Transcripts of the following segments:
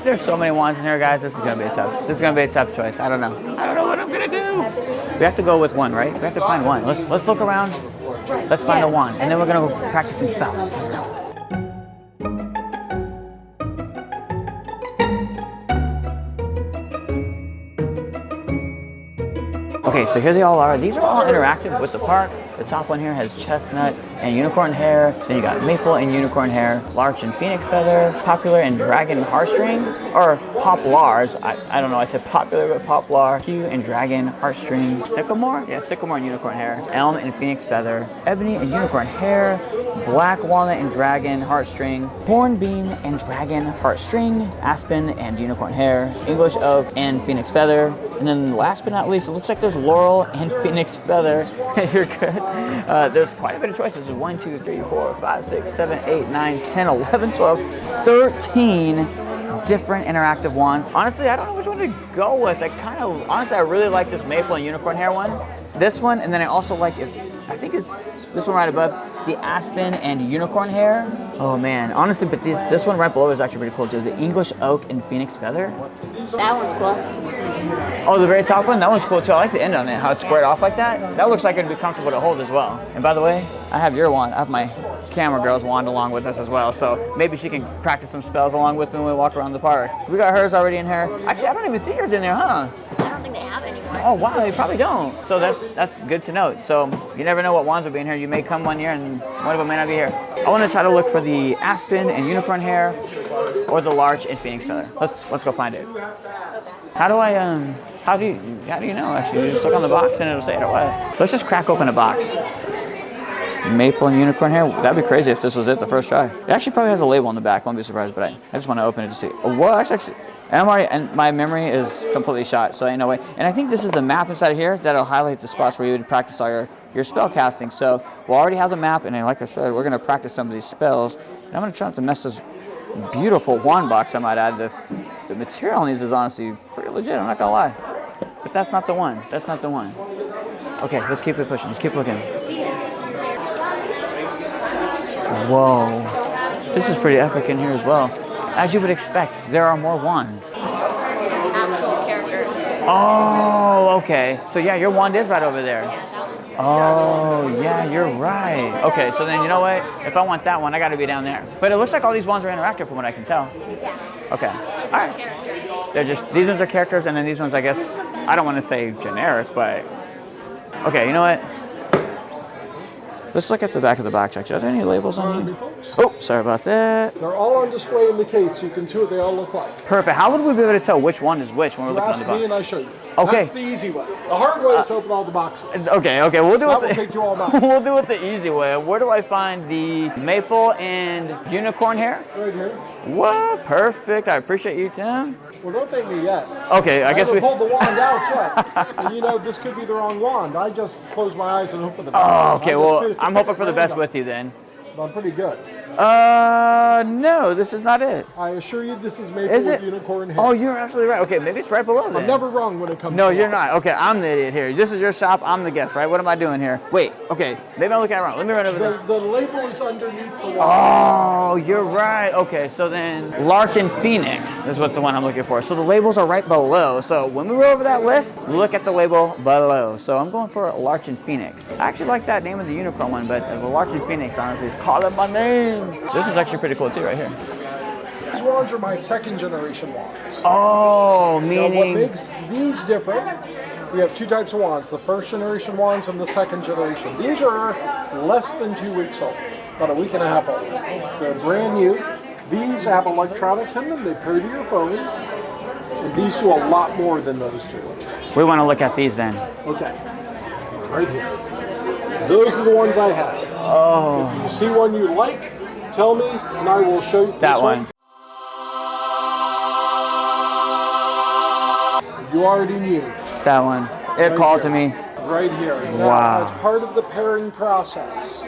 There's so many wands in here, guys. This is gonna be a tough choice. I don't know what I'm gonna do. We have to go with one, right? We have to find one. Let's look around. Let's find a wand, and then we're gonna go practice some spells. Let's go. Okay, so here they all are. These are all interactive with the park. The top one here has chestnut and unicorn hair. Then you got maple and unicorn hair, larch and phoenix feather, popular and dragon heartstring, or poplars. I don't know, I said popular, but poplar. Hue and dragon heartstring. Sycamore? Yeah, sycamore and unicorn hair. Elm and phoenix feather. Ebony and unicorn hair. Black walnut and dragon heartstring. Hornbeam and dragon heartstring. Aspen and unicorn hair. English oak and phoenix feather. And then last but not least, it looks like there's laurel and phoenix feather. You're good. There's quite a bit of choices. There's 1, 2, 3, 4, 5, 6, 7, 8, 9, 10, 11, 12, 13 different interactive wands. Honestly, I don't know which one to go with. I really like this maple and unicorn hair one. This one, and then I also like it. I think it's this one right above, the aspen and unicorn hair. Oh man, honestly, but this one right below is actually pretty cool too. The English oak and phoenix feather. That one's cool. Oh, the very top one? That one's cool too. I like the end on it, how it's squared off like that. That looks like it'd be comfortable to hold as well. And by the way, I have your wand. I have my camera girl's wand along with us as well. So maybe she can practice some spells along with me when we walk around the park. We got hers already in here. Actually, I don't even see yours in there, huh? I don't think they have anymore. Oh wow, they probably don't. So that's good to note. So you never know what wands will be in here. You may come one year and one of them may not be here. I want to try to look for the aspen and unicorn hair, or the larch and phoenix feather. Let's go find it. How do you know actually? You just look on the box and it'll say it or what? Let's just crack open a box. Maple and unicorn hair. That'd be crazy if this was it the first try. It actually probably has a label on the back. Won't be surprised, but I just want to open it to see. Well, actually. And my memory is completely shot, so ain't no way. And I think this is the map inside of here that'll highlight the spots where you would practice all your spell casting. So we'll already have the map, and like I said, we're going to practice some of these spells. And I'm going to try not to mess this beautiful wand box, I might add. The material on these is honestly pretty legit, I'm not going to lie. But that's not the one. That's not the one. Okay, let's keep it pushing. Let's keep looking. Whoa. This is pretty epic in here as well. As you would expect, there are more wands. Actual characters. Oh, okay. So yeah, your wand is right over there. Oh, yeah, you're right. Okay, so then you know what? If I want that one, I got to be down there. But it looks like all these wands are interactive from what I can tell. Yeah. Okay. All right. These ones are characters, and then these ones, I guess, I don't want to say generic, but okay, you know what? Let's look at the back of the box, actually. Are there any labels on here? Oh, sorry about that. They're all on display in the case, so you can see what they all look like. Perfect. How would we be able to tell which one is which when we're looking at the box? Ask me and I show you. Okay. That's the easy way. The hard way is to open all the boxes. Okay, we'll do that will take you all night. We'll do it the easy way. Where do I find the maple and unicorn hair? Right here. What? Perfect. I appreciate you, Tim. Well, don't thank me yet. Okay, I guess we pulled the wand out yet. And you know, this could be the wrong wand. I just close my eyes and hope for the best. Oh, okay. Well, I'm hoping for the best with you then. I'm pretty good. No, this is not it. I assure you this is maple with unicorn hair. Oh, you're absolutely right. Okay, maybe it's right below that. I'm never wrong when it comes to No, you're not. Okay, I'm the idiot here. This is your shop. I'm the guest, right? What am I doing here? Wait, okay. Maybe I'm looking at it wrong. Let me run over there. The label is underneath the wand. Oh, you're right. Okay, so then Larch and Phoenix is what the one I'm looking for. So the labels are right below. So when we go over that list, look at the label below. So I'm going for Larch and Phoenix. I actually like that name of the unicorn one, but the Larch and Phoenix, honestly, is calling my name. This is actually pretty cool too, right here. These wands are my second generation wands. Oh, meaning... Now, what makes these different, we have two types of wands, the first generation wands and the second generation. These are less than 2 weeks old, about a week and a half old. So they're brand new. These have electronics in them, they pair to your phone, and these do a lot more than those two. We want to look at these then. Okay, right here. Those are the ones I have. Oh. If you see one you like, tell me, and I will show you that one. You already knew. That one. It right called here. to me. Right here. Now, wow. As part of the pairing process,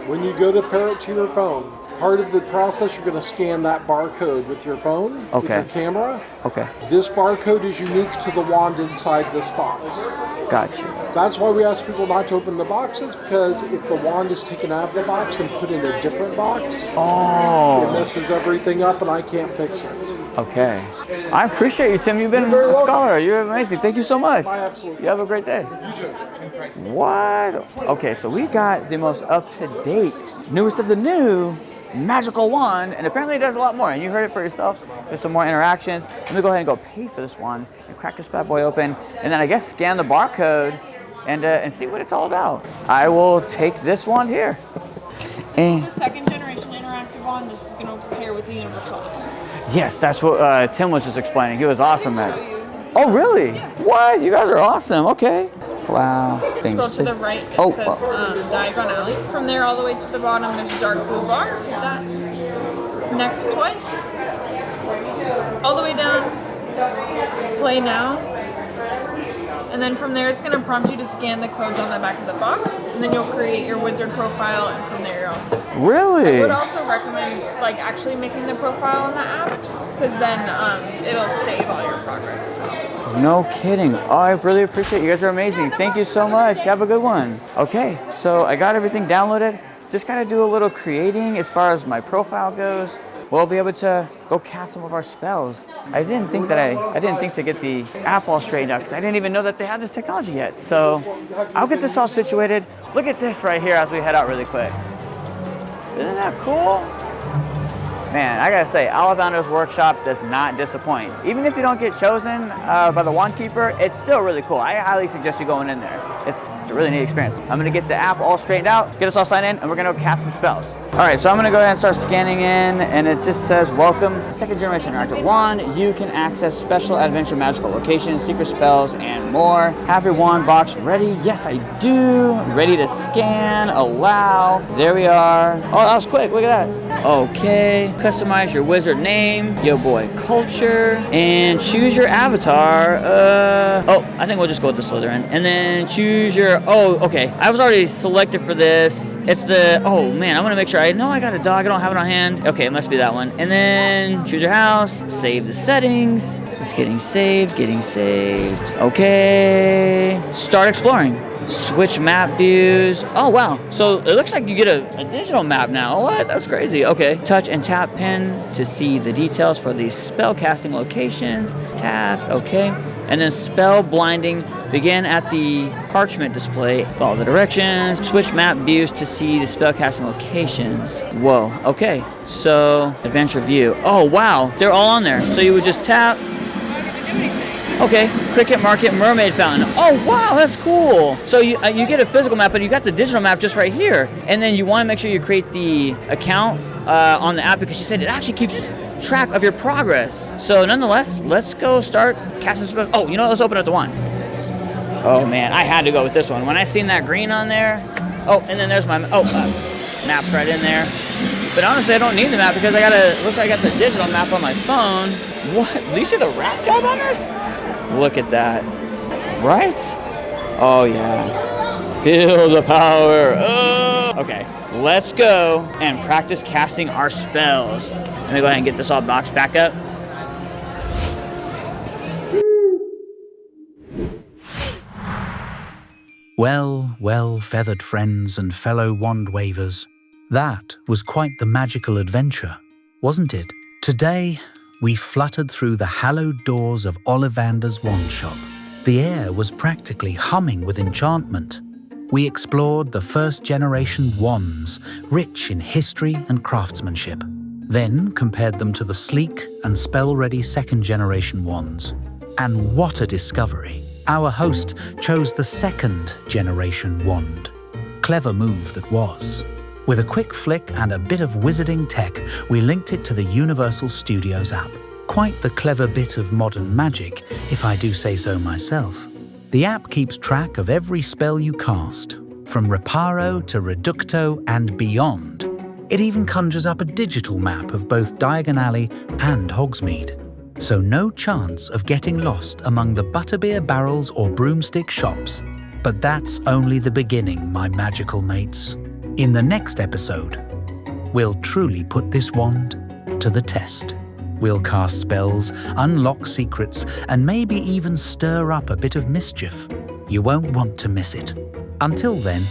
when you go to pair it to your phone, part of the process, you're going to scan that barcode with your phone, with Okay. your camera. Okay. This barcode is unique to the wand inside this box. Gotcha. That's why we ask people not to open the boxes, because if the wand is taken out of the box and put in a different box, it Oh. messes everything up and I can't fix it. Okay. I appreciate you, Tim. You've been You're very a welcome. scholar. You're amazing. Thank you so much. My absolute You have a great day. You too. What? Okay, so we got the most up-to-date, newest of the new magical wand, and apparently it does a lot more. And you heard it for yourself. There's some more interactions. Let me go ahead and go pay for this wand and crack this bad boy open, and then I guess scan the barcode and see what it's all about. I will take this wand here. And This is the second generation interactive wand. This is going to pair with the universal eye. yes, that's what Tim was just explaining. He was awesome at Show it. you. Oh, really? What? You guys are awesome. Okay. Wow. Scroll to the right. It Oh, says oh. Diagon Alley. From there all the way to the bottom, there's a dark blue bar. Hit that. Next twice. All the way down. Play now. And then from there, it's going to prompt you to scan the codes on the back of the box, and then you'll create your wizard profile, and from there you're all set. I Really? would also recommend actually making the profile on the app, because then it'll save all your progress as well. No kidding. Oh, I really appreciate it. You guys are amazing. Thank you so much. Have a good one. Okay, so I got everything downloaded. Just got to do a little creating as far as my profile goes. We'll be able to go cast some of our spells. I didn't think to get the app all straightened out because I didn't even know that they had this technology yet. So I'll get this all situated. Look at this right here as we head out really quick. Isn't that cool? Man, I gotta say, Ollivander's workshop does not disappoint. Even if you don't get chosen by the Wand Keeper, it's still really cool. I highly suggest you going in there. It's a really neat experience. I'm gonna get the app all straightened out, get us all signed in, and we're gonna go cast some spells. All right, so I'm gonna go ahead and start scanning in, and it just says, welcome, second generation interactive wand. You can access special adventure magical locations, secret spells, and more. Have your wand box ready? Yes, I do. Ready to scan, allow. There we are. Oh, that was quick, look at that. Okay, customize your wizard name, yo boy culture, and choose your avatar. I think we'll just go with the Slytherin. And then choose your, okay. I was already selected for this. It's the, oh man, I wanna make sure, I know I got a dog, I don't have it on hand. Okay, it must be that one. And then choose your house, save the settings. It's getting saved. Okay, start exploring. Switch map views. Oh wow, so it looks like you get a digital map now. What? That's crazy. Okay, touch and tap pen to see the details for these spell casting locations. Task, okay. And then spell blinding, begin at the parchment display. Follow the directions. Switch map views to see the spell casting locations. Whoa, okay. So, adventure view. Oh wow, they're all on there. So you would just tap. Okay, Cricket Market Mermaid Fountain. Oh wow, that's cool. So you get a physical map, but you got the digital map just right here. And then you want to make sure you create the account on the app because she said it actually keeps track of your progress. So nonetheless, let's go start casting spells. Oh, you know what? Let's open up the wand. Oh man, I had to go with this one. When I seen that green on there. Oh, and then there's my map's right in there. But honestly, I don't need the map because looks like I got the digital map on my phone. What? Do you see the wrap job on this? Look at that. Right? Oh, yeah. Feel the power. Oh. Okay, let's go and practice casting our spells. Let me go ahead and get this all boxed back up. Well, feathered friends and fellow wand wavers. That was quite the magical adventure, wasn't it? Today, we fluttered through the hallowed doors of Ollivander's wand shop. The air was practically humming with enchantment. We explored the first-generation wands, rich in history and craftsmanship. Then compared them to the sleek and spell-ready second-generation wands. And what a discovery! Our host chose the second-generation wand. Clever move that was. With a quick flick and a bit of wizarding tech, we linked it to the Universal Studios app. Quite the clever bit of modern magic, if I do say so myself. The app keeps track of every spell you cast, from Reparo to Reducto and beyond. It even conjures up a digital map of both Diagon Alley and Hogsmeade. So no chance of getting lost among the butterbeer barrels or broomstick shops. But that's only the beginning, my magical mates. In the next episode, we'll truly put this wand to the test. We'll cast spells, unlock secrets, and maybe even stir up a bit of mischief. You won't want to miss it. Until then,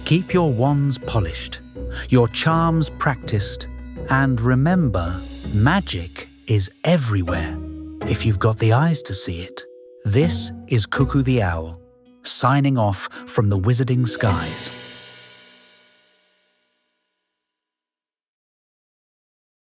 keep your wands polished, your charms practiced, and remember, magic is everywhere, if you've got the eyes to see it. This is Cuckoo the Owl, signing off from the Wizarding Skies.